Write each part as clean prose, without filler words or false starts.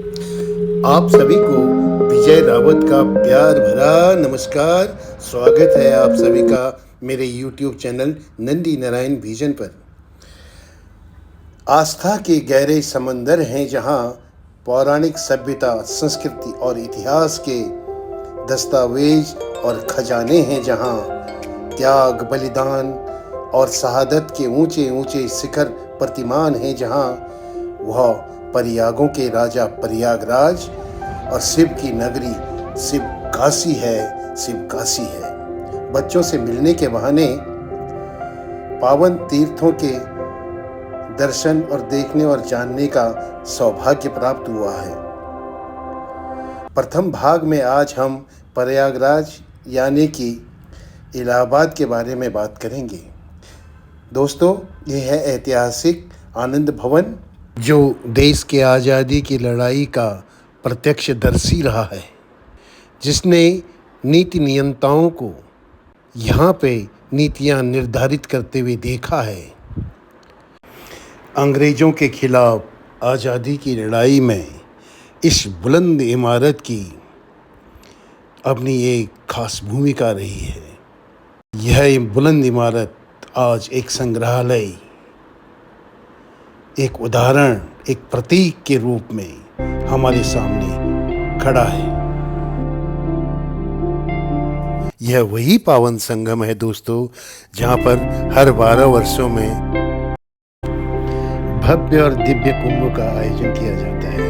आप सभी को विजय रावत का प्यार भरा नमस्कार। स्वागत है आप सभी का मेरे YouTube channel Nandi Narayan vision पर। आस्था के गहरे समंदर हैं जहां पौराणिक सभ्यता, संस्कृति और इतिहास के दस्तावेज और खजाने हैं, जहां त्याग, बलिदान और शहादत के ऊंचे ऊंचे शिखर प्रतिमान हैं, जहां वह प्रयागों के राजा प्रयागराज और शिव की नगरी शिव काशी है। बच्चों से मिलने के बहाने पावन तीर्थों के दर्शन और देखने और जानने का सौभाग्य प्राप्त हुआ है। प्रथम भाग में आज हम प्रयागराज यानी कि इलाहाबाद के बारे में बात करेंगे। दोस्तों, यह है ऐतिहासिक आनंद भवन जो देश के आज़ादी की लड़ाई का प्रत्यक्षदर्शी रहा है, जिसने नीति नियंताओं को यहाँ पे नीतियाँ निर्धारित करते हुए देखा है। अंग्रेज़ों के खिलाफ आज़ादी की लड़ाई में इस बुलंद इमारत की अपनी एक खास भूमिका रही है। यह बुलंद इमारत आज एक संग्रहालय, एक उदाहरण, एक प्रतीक के रूप में हमारे सामने खड़ा है। यह वही पावन संगम है दोस्तों, जहां पर हर 12 वर्षों में भव्य और दिव्य कुंभ का आयोजन किया जाता है।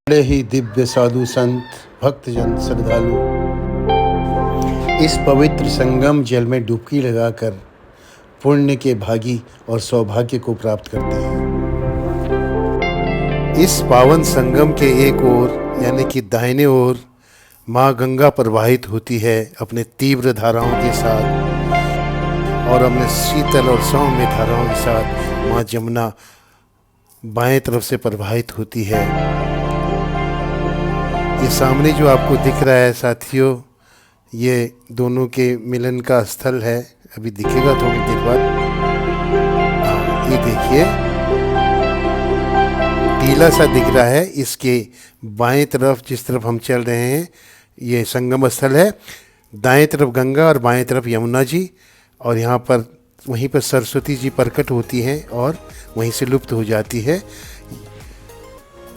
बड़े ही दिव्य साधु संत, भक्तजन, श्रद्धालु इस पवित्र संगम जल में डुबकी लगाकर पुण्य के भागी और सौभाग्य को प्राप्त करते हैं। इस पावन संगम के एक ओर यानी कि दाहिने ओर माँ गंगा प्रवाहित होती है अपने तीव्र धाराओं के साथ, और अपने शीतल और सौम्य धाराओं के साथ माँ जमुना बाएं तरफ से प्रवाहित होती है। ये सामने जो आपको दिख रहा है साथियों, ये दोनों के मिलन का स्थल है। अभी दिखेगा थोड़ी देर बाद। ये देखिए, टीला सा दिख रहा है। इसके बाएं तरफ, जिस तरफ हम चल रहे हैं, ये संगम स्थल है। दाएं तरफ गंगा और बाएं तरफ यमुना जी, और यहाँ पर वहीं पर सरस्वती जी प्रकट होती हैं और वहीं से लुप्त हो जाती है।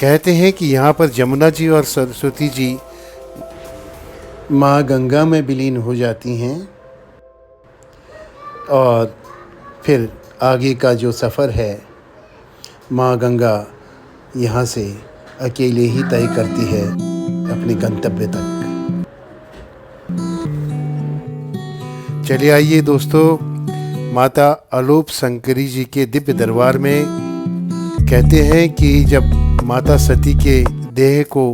कहते हैं कि यहाँ पर यमुना जी और सरस्वती जी माँ गंगा में विलीन हो जाती हैं, और फिर आगे का जो सफ़र है माँ गंगा यहाँ से अकेले ही तय करती है अपने गंतव्य तक। चलिए आइए दोस्तों, माता अलोप शंकरी जी के दिव्य दरबार में कहते हैं कि जब माता सती के देह को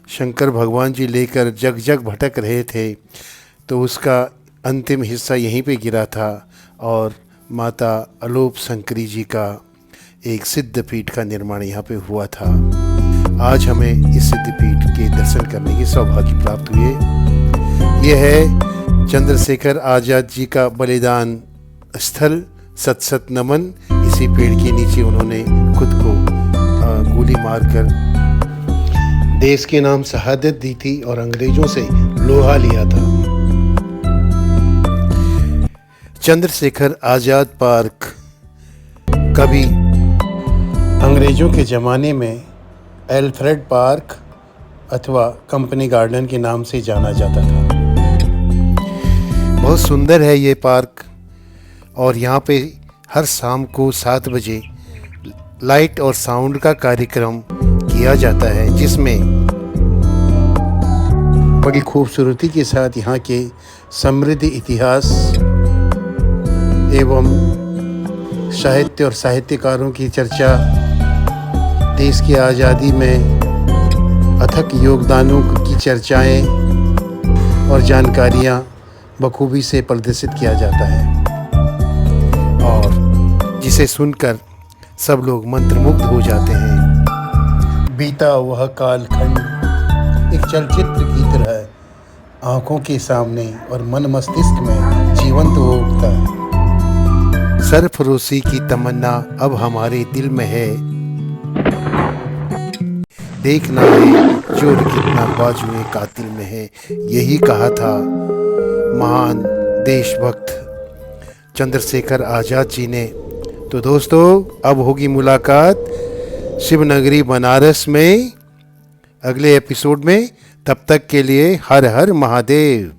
शंकर भगवान जी लेकर जग जग भटक रहे थे, तो उसका अंतिम हिस्सा यहीं पे गिरा था, और माता अलोप शंकरी जी का एक सिद्ध पीठ का निर्माण यहाँ पे हुआ था। आज हमें इस सिद्ध पीठ के दर्शन करने की सौभाग्य प्राप्त हुए। यह है चंद्रशेखर आज़ाद जी का बलिदान स्थल, सत सत नमन। इसी पेड़ के नीचे उन्होंने खुद को गोली मारकर देश के नाम शहादत दी थी और अंग्रेजों से लोहा लिया था। चंद्रशेखर आज़ाद पार्क कभी अंग्रेजों के ज़माने में एल्फ्रेड पार्क अथवा कंपनी गार्डन के नाम से जाना जाता था। बहुत सुंदर है ये पार्क, और यहाँ पे हर शाम को 7 बजे लाइट और साउंड का कार्यक्रम किया जाता है, जिसमें बड़ी खूबसूरती के साथ यहाँ के समृद्ध इतिहास एवं साहित्य और साहित्यकारों की चर्चा, देश की आज़ादी में अथक योगदानों की चर्चाएं और जानकारियाँ बखूबी से प्रदर्शित किया जाता है, और जिसे सुनकर सब लोग मंत्रमुग्ध हो जाते हैं। बीता वह कालखंड एक चलचित्र की तरह आँखों के सामने और मन मस्तिष्क में जीवंत हो उठता है। सरफरोशी की तमन्ना अब हमारे दिल में है। देखना है चोर कितना बाजुए कातिल में है, यही कहा था महान देशभक्त चंद्रशेखर आज़ाद जी ने। तो दोस्तों अब होगी मुलाकात शिवनगरी बनारस में अगले एपिसोड में। तब तक के लिए हर हर महादेव।